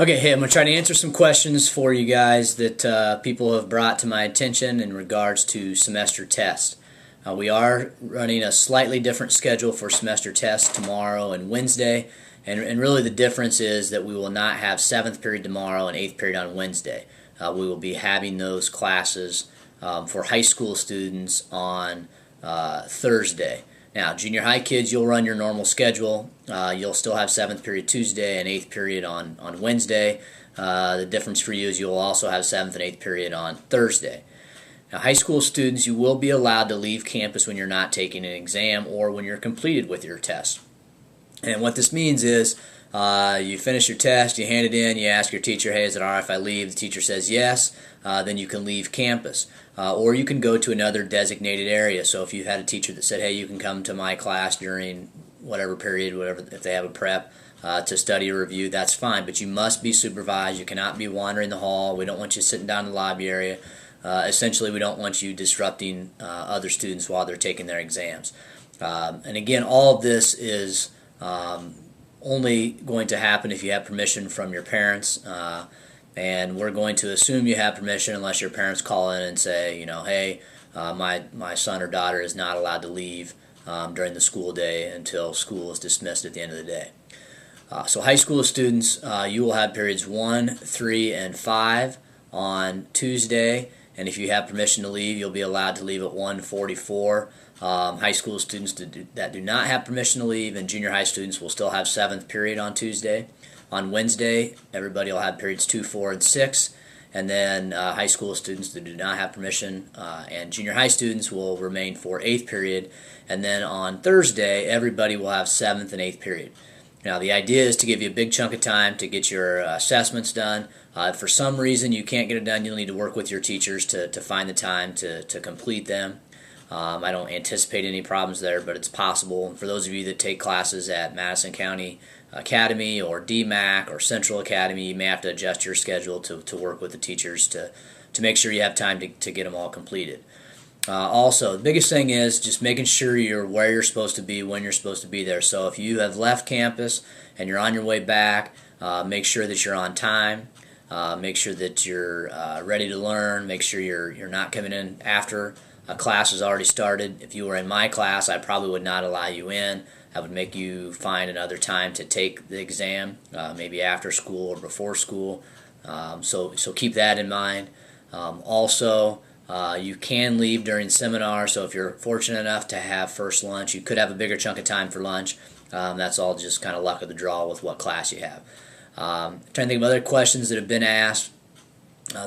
Okay, hey, I'm going to try to answer some questions for you guys that people have brought to my attention in regards to semester tests. We are running a slightly different schedule for semester tests tomorrow and Wednesday, and really the difference is that we will not have 7th period tomorrow and 8th period on Wednesday. We will be having those classes for high school students on Thursday. Now, junior high kids, you'll run your normal schedule. You'll still have 7th period Tuesday and 8th period on Wednesday. The difference for you is you'll also have 7th and 8th period on Thursday. Now, high school students, you will be allowed to leave campus when you're not taking an exam or when you're completed with your test. And what this means is you finish your test, you hand it in, you ask your teacher, hey, is it all right if I leave? The teacher says yes, then you can leave campus. Or you can go to another designated area. So if you had a teacher that said, hey, you can come to my class during whatever period, whatever, if they have a prep, to study or review, that's fine. But you must be supervised. You cannot be wandering the hall. We don't want you sitting down in the lobby area. Essentially, we don't want you disrupting other students while they're taking their exams. And again, all of this is only going to happen if you have permission from your parents, and we're going to assume you have permission unless your parents call in and say, you know, hey, my son or daughter is not allowed to leave during the school day until school is dismissed at the end of the day. So high school students, you will have periods 1, 3, and 5 on Tuesday, and if you have permission to leave, you'll be allowed to leave at 1:44. High school students that do not have permission to leave, and junior high students will still have 7th period on Tuesday. On Wednesday, everybody will have periods 2, 4, and 6, and then high school students that do not have permission and junior high students will remain for 8th period, and then on Thursday, everybody will have 7th and 8th period. Now, the idea is to give you a big chunk of time to get your assessments done. If for some reason you can't get it done, you'll need to work with your teachers to find the time to complete them. I don't anticipate any problems there, but it's possible. And for those of you that take classes at Madison County Academy or DMAC or Central Academy, you may have to adjust your schedule to work with the teachers to make sure you have time to get them all completed. Also, the biggest thing is just making sure you're where you're supposed to be when you're supposed to be there. So if you have left campus and you're on your way back, make sure that you're on time. Make sure that you're ready to learn. Make sure you're not coming in after a class has already started. If you were in my class, I probably would not allow you in. I would make you find another time to take the exam, maybe after school or before school. So keep that in mind. Also, you can leave during seminar, so if you're fortunate enough to have first lunch, you could have a bigger chunk of time for lunch. That's all just kind of luck of the draw with what class you have. Trying to think of other questions that have been asked.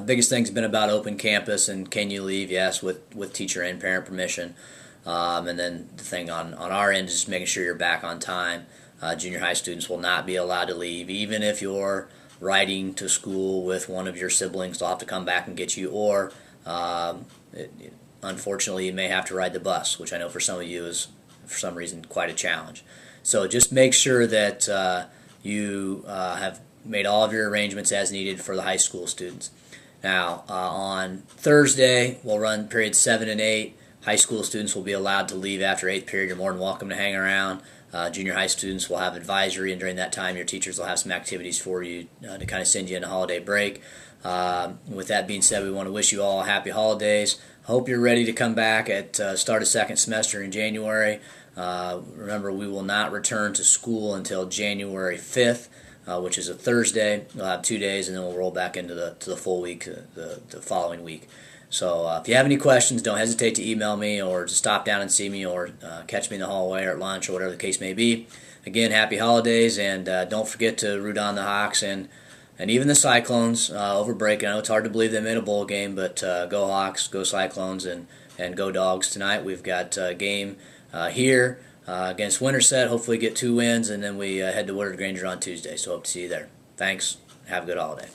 Biggest thing's been about open campus and can you leave? Yes, with teacher and parent permission. And then the thing on our end is just making sure you're back on time. Junior high students will not be allowed to leave, even if you're riding to school with one of your siblings. They'll have to come back and get you, or unfortunately you may have to ride the bus, which I know for some of you is for some reason quite a challenge. So just make sure that you have made all of your arrangements as needed for the high school students. Now, on Thursday, we'll run periods 7 and 8. High school students will be allowed to leave after 8th period. You're more than welcome to hang around. Junior high students will have advisory, and during that time, your teachers will have some activities for you to kind of send you into holiday break. With that being said, we want to wish you all happy holidays. Hope you're ready to come back at start of second semester in January. Remember, we will not return to school until January 5th. Which is a Thursday. We'll have 2 days, and then we'll roll back into the full week the following week. So if you have any questions, don't hesitate to email me or to stop down and see me or catch me in the hallway or at lunch or whatever the case may be. Again, happy holidays, and don't forget to root on the Hawks and even the Cyclones over break. I know it's hard to believe they made a bowl game, but go Hawks, go Cyclones, and go Dogs tonight. We've got a game here against Winterset. Hopefully get 2 wins, and then we head to Woodard Granger on Tuesday. So hope to see you there. Thanks. Have a good holiday.